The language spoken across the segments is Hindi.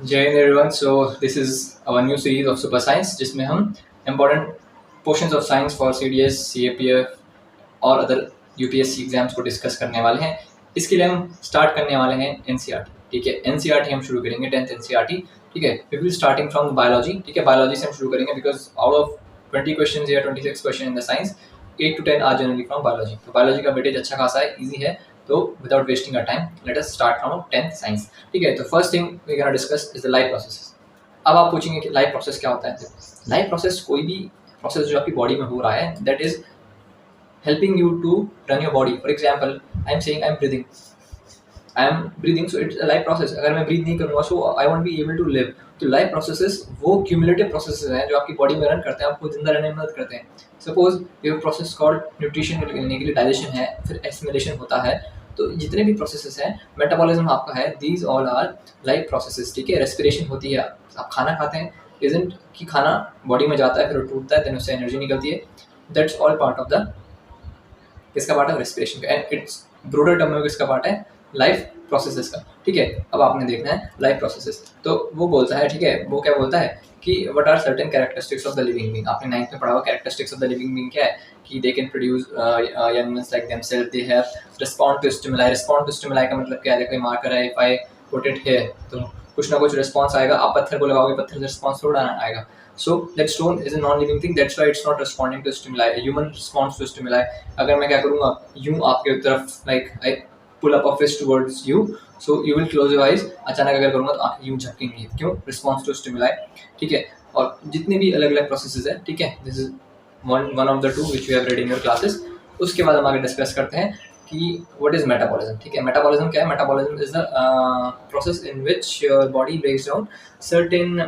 जय हिंद everyone. So this is our new series of super science जिसमें हम important portions of science for CDS, CAPF और अदर यूपीएससी एग्जाम्स को डिस्कस करने वाले हैं। इसके लिए हम स्टार्ट करने वाले हैं एनसीईआरटी। ठीक है, एनसीईआरटी हम शुरू करेंगे 10th एनसीईआरटी। ठीक है, we will starting from biology. ठीक है, बायोलॉजी से हम शुरू करेंगे बिकॉज आउट ऑफ 20 क्वेश्चन या 26 question in the science, 8 to 10 are generally from biology. तो बायोलॉजी का वेटेज अच्छा खासा है, ईजी है। तो without wasting a time let us start from 10th science. ठीक है, तो first thing we gonna discuss is the life process. अब आप पूछेंगे कि लाइफ प्रोसेस क्या होता है। लाइफ प्रोसेस कोई भी प्रोसेस जो आपकी बॉडी में हो रहा है that is helping you to run your body. For example, I am saying I am breathing, so it's a life process. अगर मैं breathe नहीं करूँगा so I won't be able to live. तो life processes वो cumulative processes हैं जो आपकी बॉडी में रन करते हैं, आपको जिंदा रहने में मदद करते हैं। Suppose ये प्रोसेस कॉल्ड न्यूट्रिशन लेने के लिए डाइजेशन है, फिर एसिमिलेशन होता है। तो जितने भी प्रोसेसेस हैं, मेटाबॉलिज्म आपका है, these all our life processes. ठीक है, रेस्पिरेशन होती है, आप खाना खाते हैं, इजंट कि खाना बॉडी में जाता है, फिर वो टूटता है, देन उससे एनर्जी निकलती है। That's all part of the किसका पार्ट है, रेस्पिरेशन का। एंड इट्स ब्रोडर टर्म में किसका पार्ट है, लाइफ प्रोसेसेस का। ठीक है, अब आपने देखना है लाइफ प्रोसेसेस। तो वो बोलता है, ठीक है, वो क्या बोलता है कि what are certain characteristics of the living being. आपने 9th में पढ़ा हुआ characteristics of the living being क्या है कि they can produce young ones like themselves, they have respond to stimuli. Respond to stimuli का मतलब क्या है, कोई मार्कर है, if I put it here तो कुछ ना कुछ रिस्पॉन्स आएगा। आप पत्थर को लगाओगे, पत्थर से रिस्पॉन्स थोड़ा आएगा। So that stone is a non-living thing. That's why it's not responding to stimuli. A human responds to stimuli. अगर मैं क्या करूँगा, यूं आपके तरफ like I pull up a fist towards you, so you will close your eyes. अचानक अगर करूँगा तो आँखें यूं झपकेंगी। क्यों? Response to stimuli. ठीक है, और जितने भी अलग-अलग processes हैं, ठीक है, this is one of the two which we have read in your classes. उसके बाद हम आगे डिस्कस करते हैं कि what is metabolism. ठीक है, metabolism क्या है? Metabolism is the process in which your body breaks down certain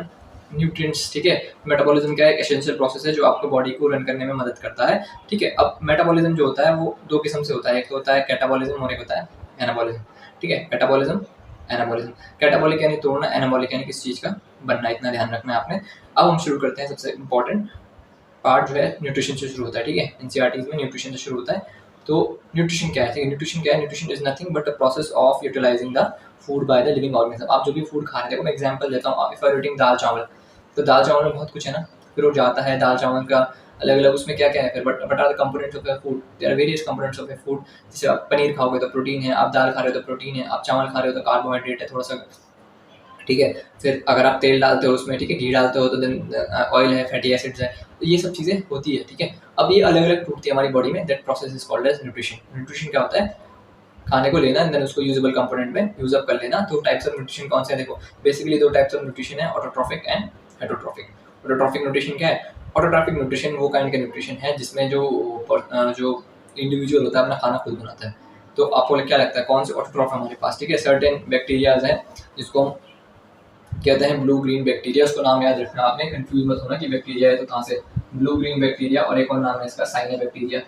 nutrients. ठीक है, मेटाबॉलिज्म क्या है, एसेंशियल प्रोसेस है जो आपको बॉडी को रन करने में मदद करता है। ठीक है, अब मेटाबॉलिज्म जो होता है वो दो किस्म से होता है, एक तो होता है कैटाबॉलिज्म और एक होता है एनाबॉलिज्म। ठीक है, कैटाबॉलिज्म, एनाबॉलिज्म। कैटाबॉलिक यानी तोड़ना, एनाबॉलिक यानी किसी चीज़ का बनना, इतना ध्यान रखना है आपने। अब हम शुरू करते हैं, सबसे इंपॉर्टेंट पार्ट जो है न्यूट्रिशन से शुरू होता है। ठीक है, एनसीईआरटीज़ में न्यूट्रिशन से शुरू होता है। तो न्यूट्रिशन क्या है, न्यूट्रिशन क्या है, nutrition is nothing but the process of utilising the food by the living organism. आप जो भी फूड खा रहे हैं, मैं एग्जांपल देता हूँ, इफ आई ईटिंग दाल चावल, तो दाल चावल में बहुत कुछ है ना, फिर वो जाता है दाल चावल का अलग अलग उसमें क्या क्या है, फिर but are the components of a food, there are various components of a food. जैसे आप पनीर खाओगे तो प्रोटीन है, आप दाल खा रहे हो तो प्रोटीन है, आप चावल खा रहे हो तो कार्बोहाइड्रेट है थोड़ा सा। ठीक है, फिर अगर आप तेल डालते हो उसमें, ठीक है, घी डालते हो तो देन ऑयल है, फैटी एसिड्स है, तो ये सब चीज़ें होती है। ठीक है, अब ये अलग अलग टूटती है हमारी बॉडी में, that process is called as nutrition. Nutrition क्या होता है, खाने को लेना देन उसको यूजेबल कंपोनेंट में यूज अप कर लेना। तो टाइप्स ऑफ न्यूट्रिशन कौन से हैं, देखो बेसिकली दो टाइप्स ऑफ न्यूट्रिशन है, autotrophic and heterotrophic. Autotrophic nutrition क्या है, ऑटोट्रॉफिक न्यूट्रिशन वो काइंड का न्यूट्रिशन है जिसमें जो इंडिविजुअल होता है अपना खाना खुद बनाता है। तो आपको क्या लगता है कौन से ऑटोट्रॉफ हमारे पास, ठीक है, सर्टेन बैक्टीरियाज हैं जिसको कहते हैं ब्लू ग्रीन बैक्टीरिया। उसको नाम याद रखना आपने, कंफ्यूज मत होना कि बैक्टीरिया है तो कहाँ से, ब्लू ग्रीन बैक्टीरिया, और एक और नाम है इसका साइनोबैक्टीरिया।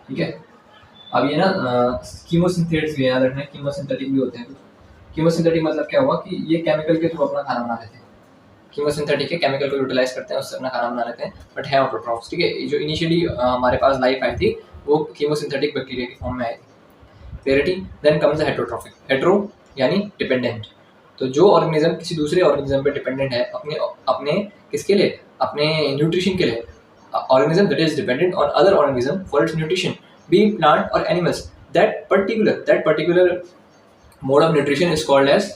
ठीक है, अब ये ना कीमोसिंथेट्स भी याद रखना है, कीमोसिंथेटिक भी होते हैं। कीमोसिंथेटिक मतलब क्या हुआ कि ये केमिकल के थ्रू अपना खाना बना लेते हैं। कीमोसिंथेटिक है, केमिकल को यूटिलाइज करते हैं, उससे अपना खाना बना लेते हैं, बट है ऑटोट्रॉफ्स। ठीक है, जो इनिशियली हमारे पास लाइफ आई थी वो कीमोसिंथेटिक बैक्टीरिया की फॉर्म में आई थी। Clarity, then comes the heterotrophic. Hetero यानी डिपेंडेंट, तो जो ऑर्गेनिज्म किसी दूसरे ऑर्गेनिज्म पे डिपेंडेंट है अपने अपने किसके लिए, अपने न्यूट्रिशन के लिए। Organism that is dependent on other organism for its nutrition, be plant और animals, that particular mode of nutrition is called as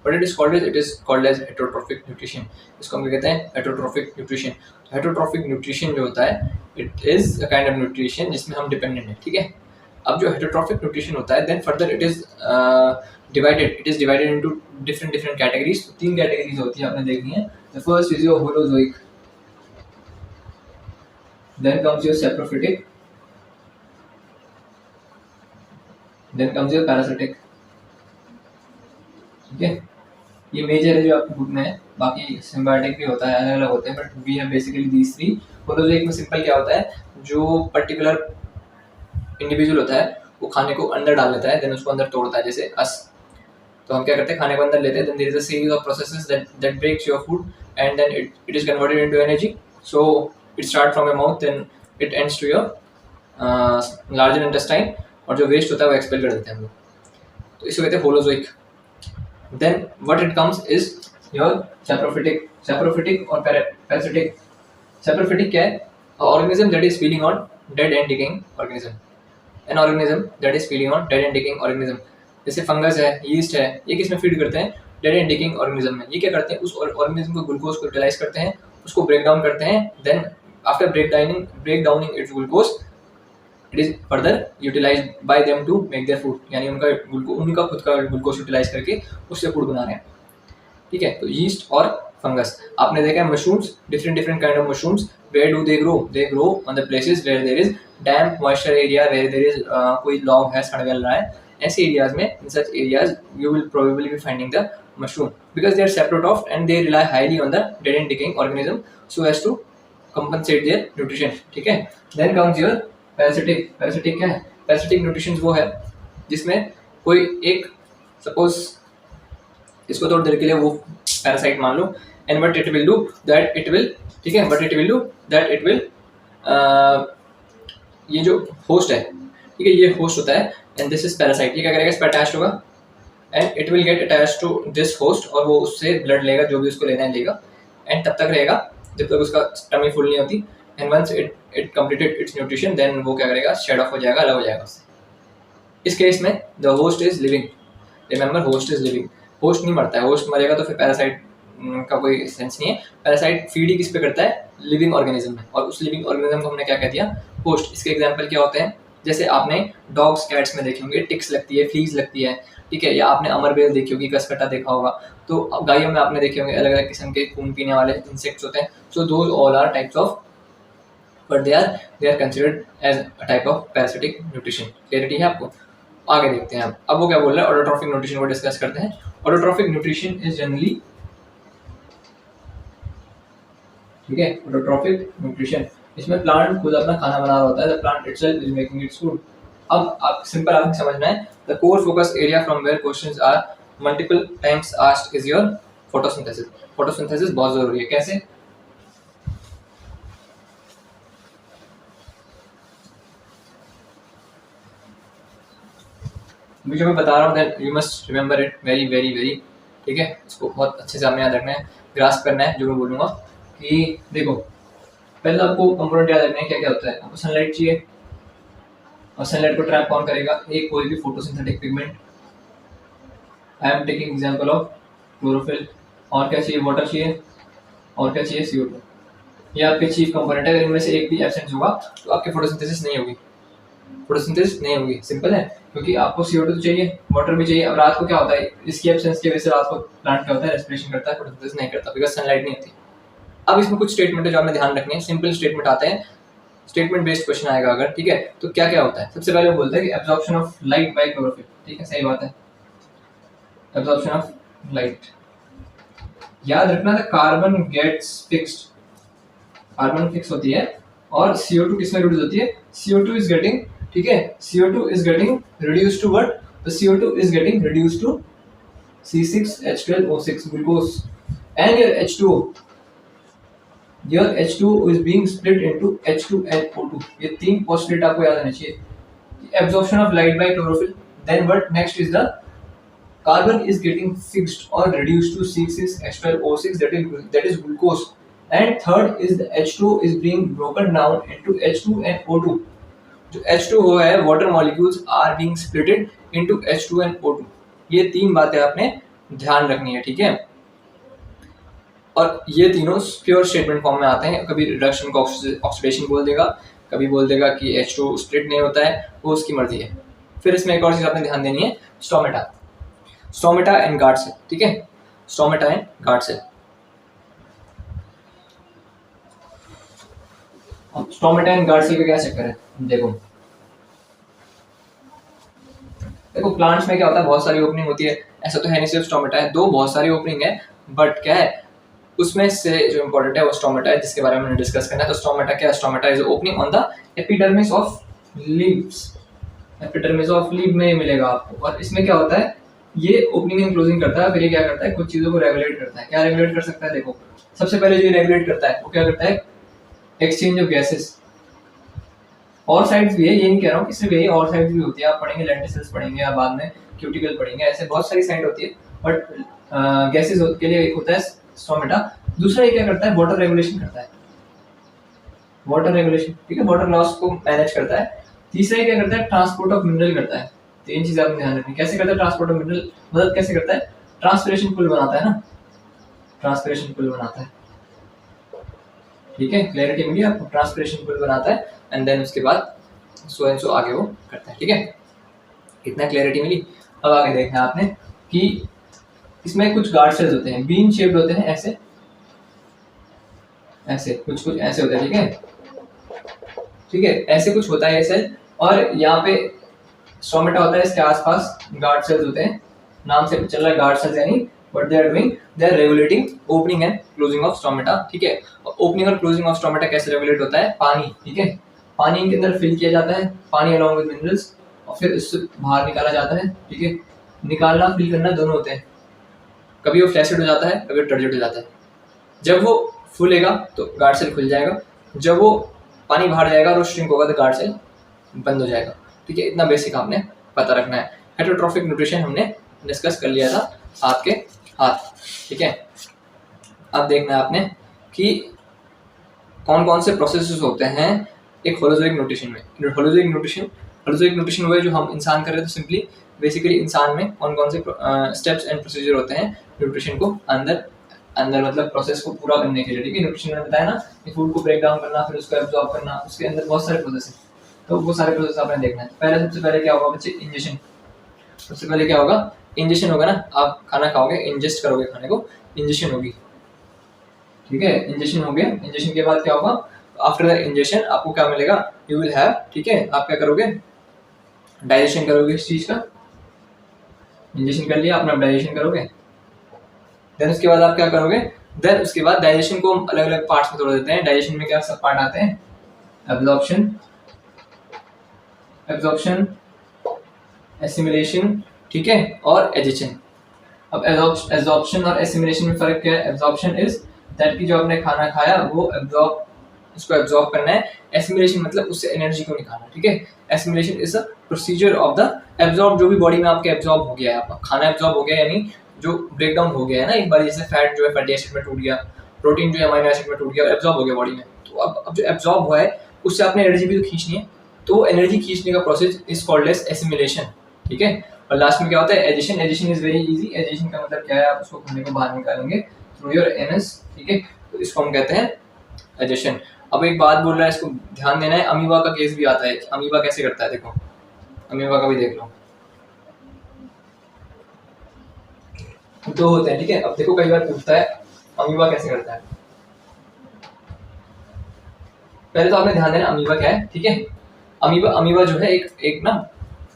what it is called as, it is called as heterotrophic nutrition। इसको हम क्या कहते हैं, heterotrophic nutrition। तो heterotrophic nutrition जो होता है it is a kind of nutrition जिसमें हम dependent हैं। ठीक है, अब जो heterotrophic nutrition होता है then further it is divided into different categories। तो 3 categories होती है, आपने देखनी है। The first is your holozoic, then comes your saprophytic, then comes your parasitic। ठीक है, ये मेजर है जो आपकी बुक में है, बाकी सिम्बायोटिक भी होता है, अलग अलग होते हैं, but we have basically these 3। Holozoic में सिंपल क्या होता है, जो पर्टिकुलर इंडिविजुअल होता है वो खाने को अंदर डाल लेता है, देन उसको अंदर तोड़ता है, जैसे अस। तो हम क्या करते हैं, खाने को अंदर लेते हैं, then there is a series of processes that breaks your food and then it is converted into energy. So it start from your mouth, then it ends to your larger intestine, और जो वेस्ट होता है वो एक्सपेल कर देते हैं हम लोग। तो इसे कहते हैं holozoic. Then what it comes is your saprophytic और parasitic. Saprophytic क्या है? Organism that is feeding on dead and decaying organism. An organism that is feeding on dead and decaying organism. जैसे फंगस है, यीस्ट है, ये किस में फीड करते हैं? डेड एंड डिकेइंग ऑर्गेनिज्म में. ये क्या करते हैं? उस ऑर्गेनिज्म को ग्लूकोज को यूटिलाइज करते हैं, उसको ब्रेक डाउन करते हैं. Then after break downing its glucose, it is further utilised by them to make their food. यानी उनका खुद का ग्लूकोज यूटिलाइज करके उससे फूड बना रहे हैं. ठीक है, तो यीस्ट और फंगस. आपने देखा है mushrooms, different kind of mushrooms, where do they grow on the places where there is damp moisture area, where there is कोई लॉग है, सड़ गल रहा है. ऐसे एरियाज में, in such areas you will probably be finding the mushroom because they are saprotroph and they rely highly on the dead and decaying organism so as to compensate their nutrition. ठीक है. Then comes your parasitic क्या है? Parasitic nutrition वो है जिसमें कोई एक सपोज इसको थोड़ी देर के लिए वो पैरासाइट मान लो, and what it will do that it will, ठीक है, what it will do that it will ये जो होस्ट है, ठीक है, ये होस्ट होता है and this is parasite. ये क्या करेगा? इस पर अटैच होगा and it will get attached to this host और वो उससे ब्लड लेगा, जो भी उसको लेना है लेगा, and तब तक रहेगा जब तक उसका टमी फुल नहीं होती. and once it completed its nutrition then वो क्या करेगा? शेड ऑफ हो जाएगा, अलग हो जाएगा उससे. इस केस में the host is living. remember host is living. Host नहीं मरता है. होस्ट मरेगा तो फिर पैरासाइट का कोई सेंस नहीं है. पैरासाइट फीड ही किस पे करता है? लिविंग ऑर्गेनिज्म में. और उस लिविंग ऑर्गेनिज्म को हमने क्या कह दिया? होस्ट. इसके एग्जांपल क्या होते हैं? जैसे आपने डॉग्स कैट्स में देखे होंगे, टिक्स लगती है, फ्लीज लगती है, ठीक है, या आपने अमरबेल देखी होगी, कसकटा देखा होगा. तो गायों में आपने देखे होंगे अलग अलग किस्म के खून पीने वाले इंसेक्ट्स होते हैं. So those all are types of, but they are considered as a type of parasitic nutrition. Clarity है आपको? आगे देखते हैं हम. अब वो क्या बोल रहा है? ऑटोट्रॉफिक न्यूट्रिशन को डिस्कस करते हैं. ऑटोट्रॉफिक न्यूट्रिशन इज जनरली, ठीक है, ऑटोट्रॉफिक न्यूट्रिशन, इसमें प्लांट खुद अपना खाना बना रहा होता है. The plant itself is making its food. अब आप सिंपल आपको समझना है. The core focus area from where questions are multiple times asked is your photosynthesis. Photosynthesis बहुत जरूरी है. कैसे? जो मैं बता रहा हूँ that you must remember it very very very. ठीक है, इसको बहुत अच्छे से आपने याद रखना है, ग्रास्प करना है जो मैं बोलूँगा. कि देखो, पहले आपको कंपोनेंट याद रखना है क्या क्या होता है. आपको सनलाइट चाहिए और सनलाइट को ट्रैप कौन करेगा? एक कोई भी photosynthetic pigment. I am taking example of chlorophyll. और क्या चाहिए? वाटर चाहिए. और क्या चाहिए? CO2. ये आपके चीफ कंपोनेंट है. अगर इनमें से एक भी एब्सेंट होगा तो आपकी फोटोसिंथेसिस नहीं होगी. फोटोसिंथेसिस नहीं होगी. सिंपल है, क्योंकि आपको CO2 तो चाहिए, वाटर भी चाहिए. अब रात को क्या होता है? इसकी एब्सेंस की वजह से रात को प्लांट क्या होता है? रेस्पिरेशन करता है, फोटोसिंथेसिस नहीं करता बिकॉज सनलाइट नहीं होती. अब इसमें कुछ स्टेटमेंट है जो आपने ध्यान रखनी है. सिंपल स्टेटमेंट आते हैं, स्टेटमेंट बेस्ड क्वेश्चन आएगा अगर. ठीक है, तो क्या क्या होता है? सबसे पहले वो बोलते हैं कि absorption of light by chlorophyll. ठीक है, सही बात है, एब्जॉर्प्शन ऑफ लाइट. याद रखना था carbon gets fixed. Carbon fix होती है और CO2 किस में रिड्यूस होती है? CO2 इज गेटिंग, ठीक है, CO2 is getting reduced to what? The CO2 is getting reduced to C6H12O6 glucose. And your H2O, your H2O is being split into H2 and O2. ये तीन पोस्टलेट आपको याद आना चाहिए. Absorption of light by chlorophyll. Then what next is the carbon is getting fixed or reduced to C6H12O6, that is glucose. And third is the H2O is being broken down into H2 and O2. जो H2O है, water molecules are being splitted into H2 and O2. ये तीन बातें आपने ध्यान रखनी है. ठीक है, और ये तीनों प्योर स्टेटमेंट फॉर्म में आते हैं. कभी रिडक्शन को ऑक्सीडेशन बोल देगा, कभी बोल देगा कि H2 स्प्लिट नहीं होता है, वो उसकी मर्जी है. फिर इसमें एक और चीज आपने ध्यान देनी है, स्टोमेटा एंड गार्ड सेल. ठीक है, stomata and guard cell. Stomata and guard cell का क्या चक्कर है? देखो प्लांट्स में क्या होता है? बहुत सारी ओपनिंग होती है. ऐसा तो है नहीं सिर्फ स्टोमेटा है, दो बहुत सारी ओपनिंग है, बट क्या है उसमें से जो इम्पोर्टेंट है वो स्टोमेटा है, जिसके बारे में हमने डिस्कस करना है. तो स्टोमेटा क्या है? Stomata is opening on the epidermis of leaves. Epidermis of leave में मिलेगा आपको. और इसमें क्या होता है? ये ओपनिंग एंड क्लोजिंग करता है. फिर ये क्या करता है? कुछ चीजों को रेगुलेट करता है. क्या रेगुलेट कर सकता है? देखो, सबसे पहले जो रेगुलेट करता है वो क्या करता है? Exchange of gases. और साइड्स भी है, ये नहीं कह रहा हूँ कि सिर्फ यही, और साइड्स भी होती है. आप पढ़ेंगे लेंटिसल्स पढ़ेंगे, या बाद में क्यूटिकल पढ़ेंगे, ऐसे बहुत सारी साइड होती है. बट गैसेस के लिए एक होता है स्टोमेटा। दूसरा ये क्या करता है, वाटर रेगुलेशन करता है, वाटर रेगुलेशन, ठीक है, वाटर लॉस को मैनेज करता है। तीसरा ये क्या करता है, ट्रांसपोर्ट ऑफ मिनरल करता है। तीन चीजें आपने ध्यान रखनी। कैसे करता है ट्रांसपोर्ट ऑफ मिनरल, मदद कैसे करता है, ट्रांसपिरेशन पुल बनाता है ना, ट्रांसपिरेशन पुल बनाता है, ठीक है, क्लैरिटी मिली आपको, ट्रांसपिरेशन पुल बनाता है एंड देन उसके बाद सो एंड सो आगे वो करता है, ठीक है, इतना क्लैरिटी मिली। अब आगे देखना है आपने कि इसमें कुछ गार्ड सेल्स होते हैं, बीन शेप्ड होते हैं, ऐसे ऐसे कुछ कुछ ऐसे होते हैं, ठीक है, ठीक है, ऐसे कुछ होता है ये सेल। और यहाँ पे स्टोमेटा होता है, इसके आसपास गार्ड सेल्स होते हैं, नाम से चल रहा है गार्ड सेल्स, यानी what they are doing, they are regulating opening and closing of stomata, ठीक है। ओपनिंग और क्लोजिंग ऑफ स्टोमेटा कैसे रेगुलेट होता है, पानी, ठीक है, पानी के अंदर फिल किया जाता है, पानी अलॉन्ग विद मिनरल्स, और फिर इससे बाहर निकाला जाता है, ठीक है। निकालना फिल करना दोनों होते हैं, कभी वो फ्लैसिड हो जाता है, कभी वो टर्जिड हो जाता है। जब वो फूलेगा तो गार्ड सेल खुल जाएगा, जब वो पानी बाहर जाएगा और वो श्रिंक होगा तो गार्ड सेल बंद हो जाएगा, ठीक है, इतना बेसिक आपने पता रखना है। हेटरोट्रोफिक न्यूट्रिशन हमने डिस्कस कर लिया था हाथ के हाथ, ठीक है। अब देखना है आपने कि कौन कौन से प्रोसेसेस होते हैं एक होलोजोइक न्यूट्रिशन में। होलोजोइक न्यूट्रिशन वो है जो हम इंसान कर रहे हैं, तो सिंपली बेसिकली इंसान में कौन कौन से स्टेप्स एंड प्रोसीजर होते हैं न्यूट्रिशन को अंदर मतलब प्रोसेस को पूरा करने के लिए, ठीक है। न्यूट्रिशन में बताया ना कि फूड को ब्रेक डाउन करना, फिर उसको एब्जॉर्ब करना, उसके अंदर बहुत सारे प्रोसेस हैं, तो वो सारे प्रोसेस आपने देखना है। सबसे पहले क्या होगा बच्चे, इंजेशन। सबसे पहले क्या होगा, इंजेशन होगा ना, आप खाना खाओगे, इंजेस्ट करोगे खाने को, इंजेशन होगी, ठीक है, इंजेशन हो गया। इंजेशन के बाद क्या होगा, आफ्टर द इंजेशन आपको क्या मिलेगा, यू विल हैव, ठीक है, आप क्या करोगे, डाइजेशन करोगे इस चीज का, इंजेक्शन कर लिया अपना, डाइजेशन करोगे, देन उसके बाद आप क्या करोगे, देन उसके बाद डाइजेशन को हम अलग अलग पार्ट्स में तोड़ देते हैं। डाइजेशन में क्या सब पार्ट आते हैं, एब्जॉर्प्शन, एसिमिलेशन, ठीक है, और एडिशन। अब एब्जॉर्प्शन और एसिमिलेशन में फर्क क्या है, एब्जॉर्प्शन इज दैट कि जो आपने खाना खाया वो उसको एब्जॉर्ब करना है, एसिमिलेशन मतलब उससे एनर्जी को निकालना, ठीक है। Assimilation is a procedure of the absorb, जो भी बॉडी में आपके एब्जॉर्ब हो गया है, आपका खाना एब्जॉर्ब हो गया, यानी जो ब्रेक डाउन हो गया है ना एक बार, जैसे फैट जो है फैटी एसिड में टूट गया, प्रोटीन जो है अमीनो एसिड में टूट गया और एब्जॉर्ब हो गया बॉडी में, तो अब जो एब्जॉर्ब हुआ है उससे आपने एनर्जी भी तो खींचनी है, तो एनर्जी खींचने का process is called as assimilation, ठीक है। और लास्ट में क्या होता है, egestion. Egestion is very easy. Egestion का मतलब क्या है, आप उसको खाने को बाहर निकालेंगे थ्रू योर एनस, ठीक है, तो इसको हम कहते हैं एडिशन। अब एक बात बोल रहा है, इसको ध्यान देना है, अमीबा का केस भी आता है। अमीबा कैसे करता है, देखो अमीबा का भी देख लो, दो होते हैं, ठीक है। अब देखो कई बार पूछता है अमीबा कैसे करता है, पहले तो आपने ध्यान देना अमीबा क्या है, ठीक है। अमीबा जो है एक ना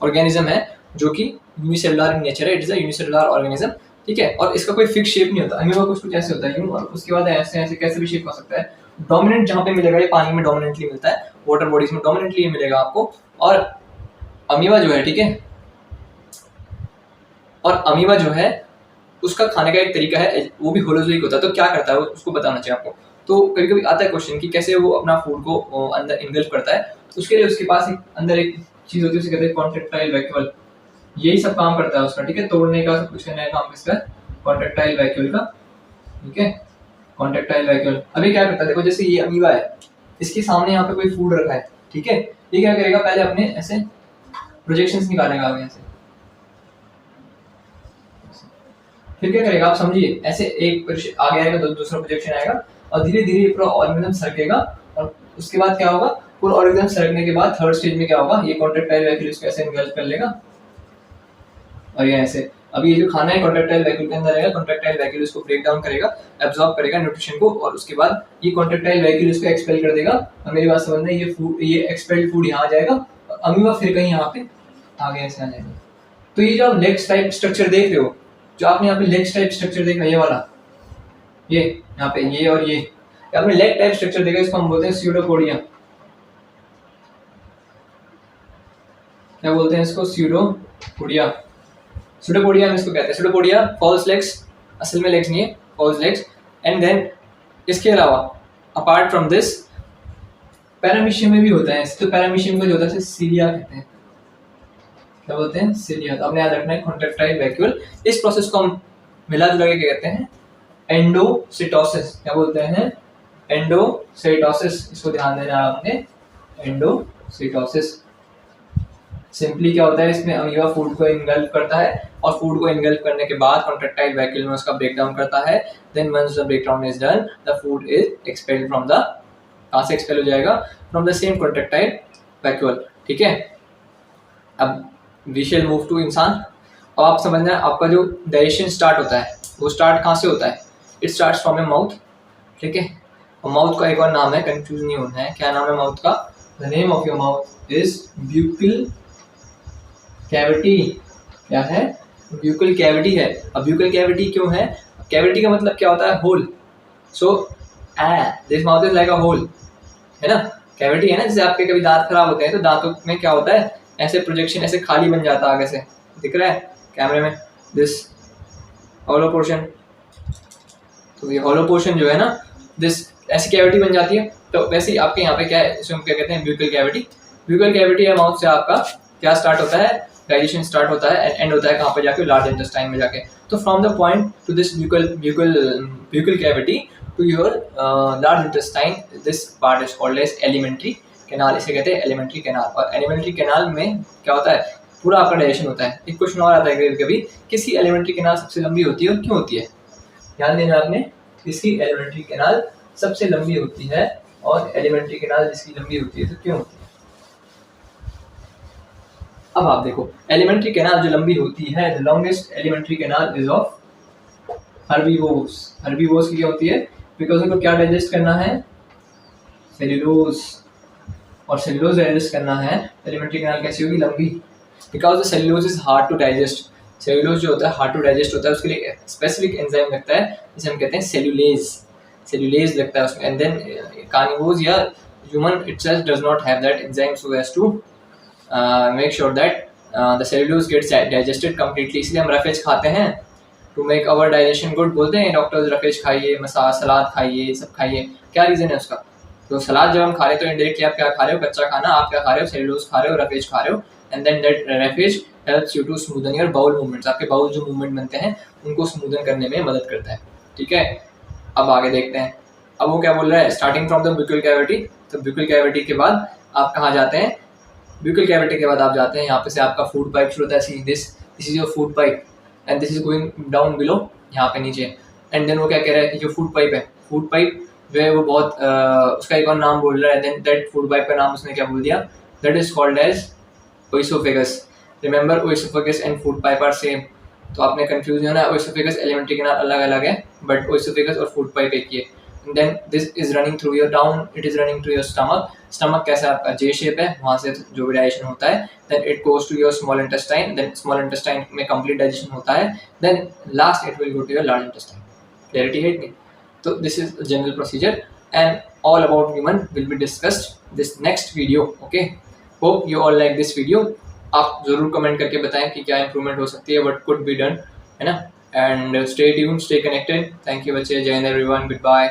ऑर्गेनिज्म है जो कि यूनिसेलुलर इन नेचर है, it is a unicellular organism, ठीक है। और इसका कोई फिक्स शेप नहीं होता, अमीबा कुछ ऐसे होता है यूं, और उसके बाद ऐसे ऐसे कैसे भी शेप हो सकता है। डोमिनेंट जहाँ पे मिलेगा ये पानी में डोमिनेंटली मिलता है, वाटर बॉडीज में डोमिनेंटली ये मिलेगा आपको। और अमीबा जो है, ठीक है, और अमीबा जो है उसका खाने का एक तरीका है, वो भी होलोजोइक होता है। तो क्या करता है वो, उसको बताना चाहिए आपको। तो कभी कभी आता है क्वेश्चन कि कैसे वो अपना फूड को अंदर इनगल्फ करता है, तो उसके लिए उसके पास अंदर एक चीज होती है, उसे कहते हैं कॉन्ट्रैक्टाइल वैक्यूल, यही सब काम करता है उसका, ठीक है, तोड़ने का, सब कुछ करने का काम किसका, कॉन्ट्रैक्टाइल वैक्यूल का, ठीक है, कॉन्ट्रैक्टाइल वैक्यूल। अभी क्या करता है, देखो जैसे ये अमीबा है, इसके सामने यहाँ पे कोई फूड रखा है, ठीक है, ये क्या करेगा, पहले अपने ऐसे प्रोजेक्शंस निकालेगा आगे ऐसे, फिर क्या करेगा आप समझिए, ऐसे एक आगे आएगा, दूसरा प्रोजेक्शन आएगा, और धीरे धीरे पूरा ऑर्गेनिज्म सरकेगा, और उसके बाद क्या होगा, पूरा ऑर्गेनिज्म सरकने के बाद थर्ड स्टेज में क्या होगा, ये कॉन्ट्रैक्टाइल वैक्यूल इसको ऐसे इनगल्फ कर लेगा, और ये ऐसे, अब ये जो खाना है कॉन्ट्रैक्टाइल वैक्यूल के अंदर रहेगा, कॉन्ट्रैक्टाइल वैक्यूल इसको ब्रेक डाउन करेगा, एब्जॉर्ब करेगा न्यूट्रिशन को, और उसके बाद ये कॉन्ट्रैक्टाइल वैक्यूल इसको एक्सपेल कर देगा। और मेरी बात समझना, ये एक्सपेल्ड फूड यहाँ आ जाएगा, और अमीबा फिर कहीं यहाँ पे आगे ऐसे आ जाएगा। तो ये जो आप लेग्स टाइप स्ट्रक्चर देख रहे हो, जो आपने यहाँ पे लेग्स टाइप स्ट्रक्चर देखा, ये वाला, ये यहाँ पे ये और ये आपने लेग टाइप स्ट्रक्चर देखा, इसको हम बोलते हैं स्यूडोपोडिया। क्या बोलते हैं इसको, स्यूडोपोडिया। स्यूडोपोडिया हम इसको कहते हैं, स्यूडोपोडिया फॉल्स लेग्स, असल में लेग्स नहीं है, फॉल्स लेग्स। एंड देन इसके अलावा अपार्ट फ्रॉम दिस पैरामीशियम में भी होता है, तो पैरामीशियम को जो होता है सीलिया कहते हैं, क्या बोलते हैं, सीलिया। तो आपने याद रखना है कॉन्ट्रैक्टाइल वैक्यूल। इस प्रोसेस को हम मिला जुला के क्या कहते हैं, एंडोसिटोसिस। क्या बोलते हैं, एंडोसिटोसिस। इसको ध्यान देना आपने, एंडोसिटोसिस। सिंपली क्या होता है, इसमें अमीबा फूड को इनगल्फ करता है और फूड को इनगल्फ करने के बाद कॉन्ट्रैक्टाइल वैक्यूल में उसका ब्रेकडाउन करता है। Then once the breakdown is done, the food is expelled from the, कहाँ से एक्सपेल हो जाएगा, from the same contractile vacuole. ठीक है, अब वी शैल मूव टू इंसान। अब आप समझना, आपका जो डाइजेशन स्टार्ट होता है वो स्टार्ट कहाँ से होता है, it starts from A mouth. ठीक है, और माउथ का एक और नाम है, कंफ्यूज नहीं होना है, क्या नाम है माउथ का, the name of your mouth is buccal cavity. क्या है, ब्यूकल कैविटी है। अब ब्यूकल कैविटी क्यों है, कैविटी का मतलब क्या होता है, hole. So this mouth is like a hole, है ना, कैविटी है ना। जैसे आपके कभी दांत खराब होते हैं तो दांतों में क्या होता है, ऐसे प्रोजेक्शन, ऐसे खाली बन जाता है आगे से, दिख रहा है कैमरे में, दिस हॉलो पोर्शन। तो ये हॉलो पोर्शन जो है ना, दिस ऐसी कैविटी बन जाती है। तो वैसे ही आपके यहाँ पे क्या है, इसमें क्या कहते हैं, ब्यूकल कैविटी। ब्यूकल कैविटी है माउथ से आपका क्या स्टार्ट होता है, डाइजेशन स्टार्ट होता है, एंड होता है कहाँ पे जाके, लार्ज इंटेस्टाइन में जाके। तो from the point to this buccal cavity to your large intestine, this part is called as alimentary canal. इसे कहते हैं एलिमेंट्री कैनाल। और एलिमेंट्री कैनाल में क्या होता है, पूरा आपका डाइजेशन होता है। एक क्वेश्चन और आता है कभी कभी, किसकी एलिमेंट्री कैनाल सबसे लंबी होती है और क्यों होती है, ध्यान देना आपने, किसकी एलिमेंट्री कैनाल सबसे लंबी होती है और एलिमेंट्री कैनाल जिसकी लंबी होती है तो क्यों होती है। अब आप देखो, एलिमेंट्री कैनाल जो लंबी होती है, the longest alimentary canal is of herbivores. Herbivores की क्या होती है, बिकॉज उनको क्या डाइजेस्ट करना है, सेल्यूलोज, और सेल्यूलोज डाइजेस्ट करना है। एलिमेंट्री कैनाल कैसी होगी, लंबी, because the cellulose is hard to digest. Cellulose जो होता है हार्ड टू डाइजेस्ट होता है, उसके लिए स्पेसिफिक एंजाइम लगता है जिसे हम कहते हैं सेल्यूलेज, सेल्यूलेज लगता है उसमें। एंड देन कार्निवोर्स या human itself does not have that enzyme, so as to make sure that the cellulose gets digested completely. इसलिए हम रफेज खाते हैं to make our digestion good. बोलते हैं डॉक्टर्स रफेज खाइए, मसाला सलाद खाइए, सब खाइए। क्या रीज़न है उसका, तो सलाद जब हम खा रहे हैं तो इनडायरेक्टली आप क्या खा रहे हो, कच्चा खाना। आप क्या खा रहे हो, सेल्यूलोज खा रहे हो, रफेज खा रहे हो, and then that roughage helps you to smoothen your bowel movements. आपके बाउल जो मूवमेंट बनते हैं उनको स्मूदन करने में मदद करता है। ठीक है, अब आगे देखते हैं। अब वो क्या बोल रहा है, starting from the buccal cavity. तो ब्यूकल कैविटी के बाद आप कहाँ जाते हैं, ब्यूकल कैविटी के बाद आप जाते हैं यहाँ पे से आपका फूड पाइप शुरू होता है। This is your food pipe and this is going down below, यहाँ पे नीचे। एंड देन वो क्या कह रहा है कि जो फूड पाइप है, फूड पाइप जो है वो बहुत उसका एक और नाम बोल रहा है। देन दैट फूड पाइप का नाम उसने क्या बोल दिया, that is called as oesophagus. Remember, oesophagus and food pipe are same. तो आपने कंफ्यूज नहीं होना, ओइसोफेगस एलिमेंट्री कैनाल अलग अलग है, बट ओइसोफेगस और फूड पाइप एक ही है। Then this is running through your down, it is running through your stomach. Stomach कैसा आपका जे शेप है, वहाँ से जो भी डाइजेशन होता है। Then it goes to your small intestine, then small intestine में कंप्लीट डाइजेशन होता है। Then last it will go to your large intestine. Clarity है इतनी? तो this is general procedure and all about human will be discussed this next video. Okay, hope you all like this video. आप जरूर कमेंट करके बताएं कि क्या इंप्रूवमेंट हो सकती है, व्हाट कुड बी डन, है ना। And stay tuned, stay connected. Thank you बच्चे, जय हिंद एवरीवन, गुड बाय।